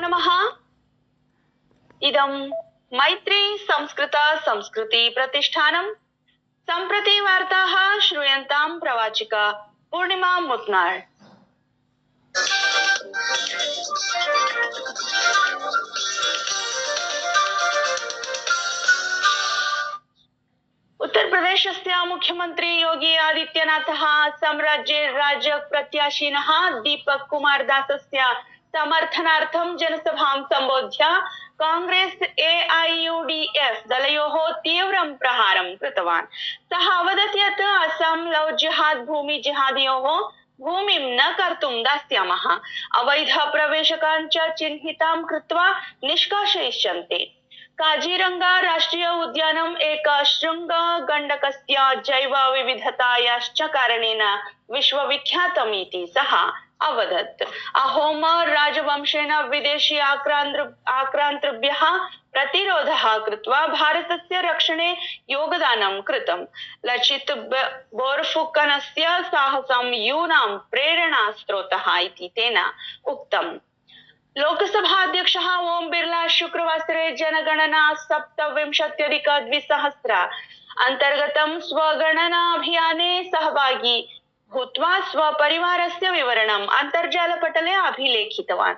नमः। इदं मैत्री संस्कृत संस्कृति प्रतिष्ठानं सम्प्रति वार्ताः श्रूयन्तां प्रवाचिका पूर्णिमा मुत्नाळ। उत्तर प्रदेशस्य मुख्यमंत्री योगी आदित्यनाथः असम राज्ये राज्यप्रत्याशिनः दीपक कुमार दासस्य समर्थनार्थं जनसभां सम्बोध्य कांग्रेस एआईयूडीएफ दलयोः तीव्रं प्रहारं कृतवान्। सः अवदत् यत् असम लव जिहाद भूमि जिहादियोः भूमिं न कर्तुं दास्यामः, अवैध प्रवेशकान् च चिह्नितां कृत्वा निष्कासयिष्यन्ते। काजीरंगा राष्ट्रीय उद्यानम् एकशृंग गण्डकस्य जैव विविधतायाश्च कारणेन विश्वविख्यातम् इति सः अवदत्। अहोम राजवंशेन विदेशी आक्रान्तृभ्यः प्रतिरोधः कृत्वा भारतस्य रक्षणे योगदानं कृतम्। लचित बोरफुकनस्य साहसं यूनां प्रेरणास्रोतः इति तेन उक्तम्। लोकसभा अध्यक्षः ओम बिर्ला शुक्रवासरे जनगणना 27,200 अंतर्गतं स्वगणना अभियाने सहभागी भूत्वा स्वपरिवारस्य विवरणम् अन्तर्जालपटले अभिलेखितवान्।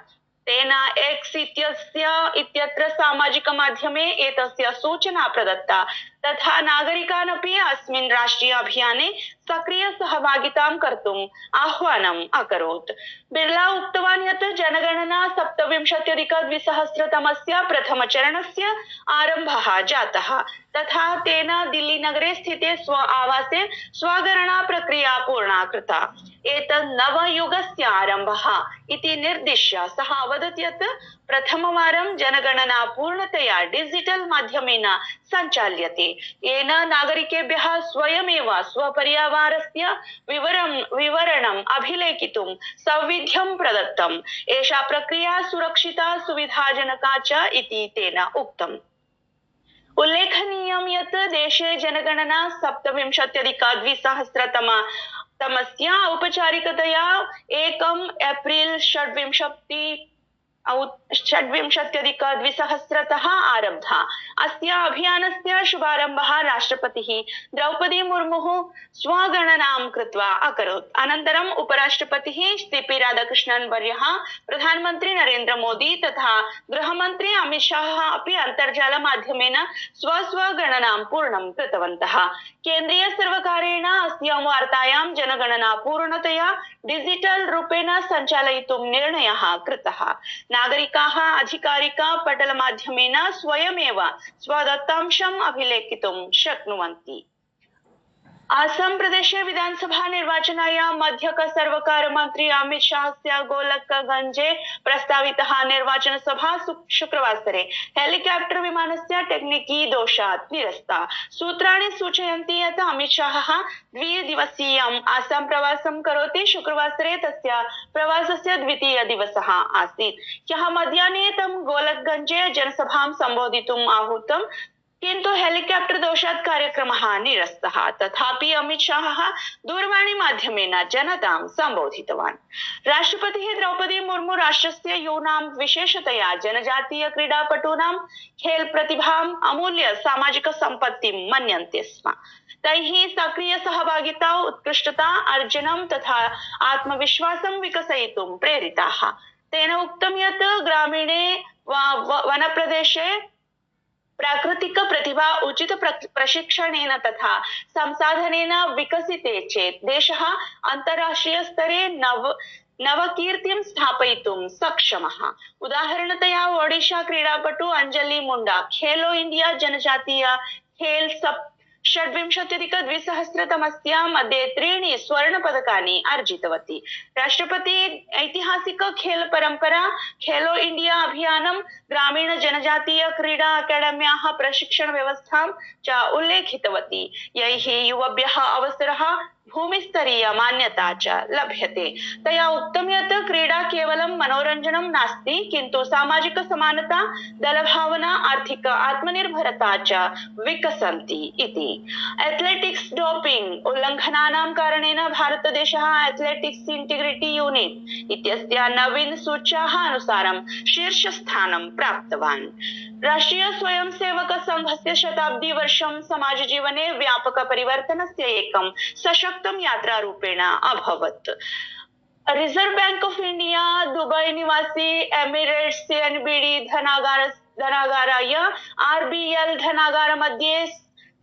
तेन एक्स इत्यत्र सामाजिकमाध्यमे एतस्य सूचना प्रदत्ता, तथा नागरिकान् अपि अस्मिन् राष्ट्रीय अभियाने सक्रिय सहभागितां कर्तुम् आह्वानम् अकरोत्। बिर्ला उक्तवान् यत् जनगणना 27,200 प्रथमचरणस्य आरम्भः जातः, तथा तेन दिल्लीनगरे स्थिते स्व आवासे स्वगणना प्रक्रिया पूर्णा कृता। एतत् नवयुगस्य आरम्भः इति निर्दिश्य सः अवदत् यत् प्रथमवारं जनगणना पूर्णतया डिजिटल माध्यमेन सञ्चाल्यते, येन नागरिकेभ्यः स्वयमेव स्वपरिवारस्य विवरणम् अभिलेखितुं सौविध्यं प्रदत्तम्। एषा प्रक्रिया सुरक्षिता सुविधाजनका च इति तेन उक्तम्। उल्लेखनीयं यत् देशे जनगणना 27,200 औपचारिकतया 1 एप्रिल 26,200 आरब्धा। अस्य अभियानस्य शुभारम्भः राष्ट्रपतिः द्रौपदी मुर्मुः स्वगणनां कृत्वा अकरोत्। अनन्तरम् उपराष्ट्रपतिः सीपी राधाकृष्णन् वर्यः, प्रधानमन्त्री नरेन्द्र मोदी तथा गृहमन्त्री अमित शाह अपि अन्तर्जालमाध्यमेन स्वगणनां पूर्णं कृतवन्तः। केन्द्रीय सर्वकारेण अस्यां वार्तायां जनगणना पूर्णतया डिजिटल रूपेण सञ्चालयितुं निर्णयः कृतः। नागरिकाः आधिकारिक पटलमाध्यमेन स्वयमेव स्वदत्तांशम् अभिलेखितुं शक्नुवन्ति। असम प्रदेशे विधानसभा निर्वाचनाय मध्यक सर्वकार मन्त्री अमित शाहस्य गोलकगञ्जे प्रस्तावितः निर्वाचनसभा शुक्रवासरे हेलिकॉप्टर विमानस्य टेक्निकी दोषात् निरस्ता। सूत्राणि सूचयन्ति यत् अमित शाहः द्विदिवसीयम् असम प्रवासं करोति। शुक्रवासरे तस्य प्रवासस्य द्वितीय दिवसः आसीत्। ह्यः मध्याह्ने तं गोलकगञ्जे जनसभां सम्बोधितुम् आहूतम्, किन्तु हेलिकॉप्टर दोषात् कार्यक्रमः निरस्तः। तथापि अमित शाहः दूरवाणी माध्यमेन जनतां सम्बोधितवान्। राष्ट्रपतिः द्रौपदी मुर्मू राष्ट्रस्य यूनां, विशेषतया जनजातीय क्रीडापटूनां खेल प्रतिभाम् अमूल्य सामाजिक सम्पत्तिं मन्यन्ते स्म। तैः सक्रिय सहभागिता, उत्कृष्टता अर्जनं तथा आत्मविश्वासं विकसयितुं प्रेरिताः। तेन उक्तं यत् ग्रामीणे वनप्रदेशे प्राकृतिक प्रतिभा उचित प्रशिक्षणेन तथा संसाधनेन विकसिते चेत् देशः अन्तर्राष्ट्रीय स्तरे नवकीर्तिं स्थापयितुं सक्षमः। उदाहरणतया ओडिशा क्रीडापटु अंजलि मुंडा खेलो इंडिया जनजातीय खेल 26,200 मध्ये 3 स्वर्णपदकानि अर्जितवती। राष्ट्रपति ऐतिहासिक खेल परंपरा, खेलो इंडिया अभियानं, ग्रामीण जनजातीय क्रीडा अकादम्याः प्रशिक्षण व्यवस्थां च उल्लेखितवती, यैः युवभ्यः अवसरः भूमिस्तरीय मान्यता च लभ्यते। तया उक्तं यत् क्रीडा केवलं मनोरञ्जनं नास्ति, किन्तु सामाजिक समानता, दलभावना, आर्थिक आत्मनिर्भरता च विकसन्ति इति। एथलेटिक्स डोपिंग उल्लङ्घनानां कारणेन भारतदेशः एथलेटिक्स इंटिग्रिटी यूनिट इत्यस्य नवीन सूच्याः अनुसारं शीर्षस्थानं प्राप्तवान्। राष्ट्रीय स्वयंसेवक संघस्य शताब्दी वर्षं समाजजीवने व्यापक परिवर्तनस्य एकं सशक्तं यात्रारूपेण अभवत्। Reserve bank of India Dubai निवासी एमिरेट्स सीएनबीडी धनागाराय आरबीएल धनागारमध्ये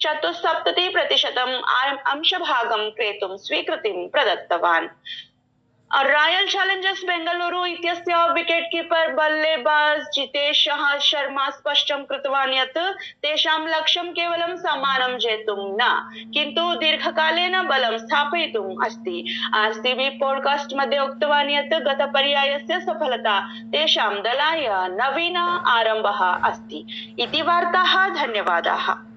74% अंशभागं क्रेतुं स्वीकृतिं प्रदत्तवान्। रॉयल चैलेंजर्स बेंगलुरु इत्यस्य विकेट कीपर बल्लेबाज जितेश शर्मा स्पष्टं कृतवान् यत् तेषां लक्ष्यं केवलं सम्मानं जेतुं न, किन्तु दीर्घकालेन बलं स्थापयितुम् अस्ति। आरसीबी पॉडकास्ट मध्ये उक्तवान् यत् गतपर्यायस्य सफलता तेषां दलाय नवीन आरम्भः अस्ति इति वार्ताः। धन्यवादाः।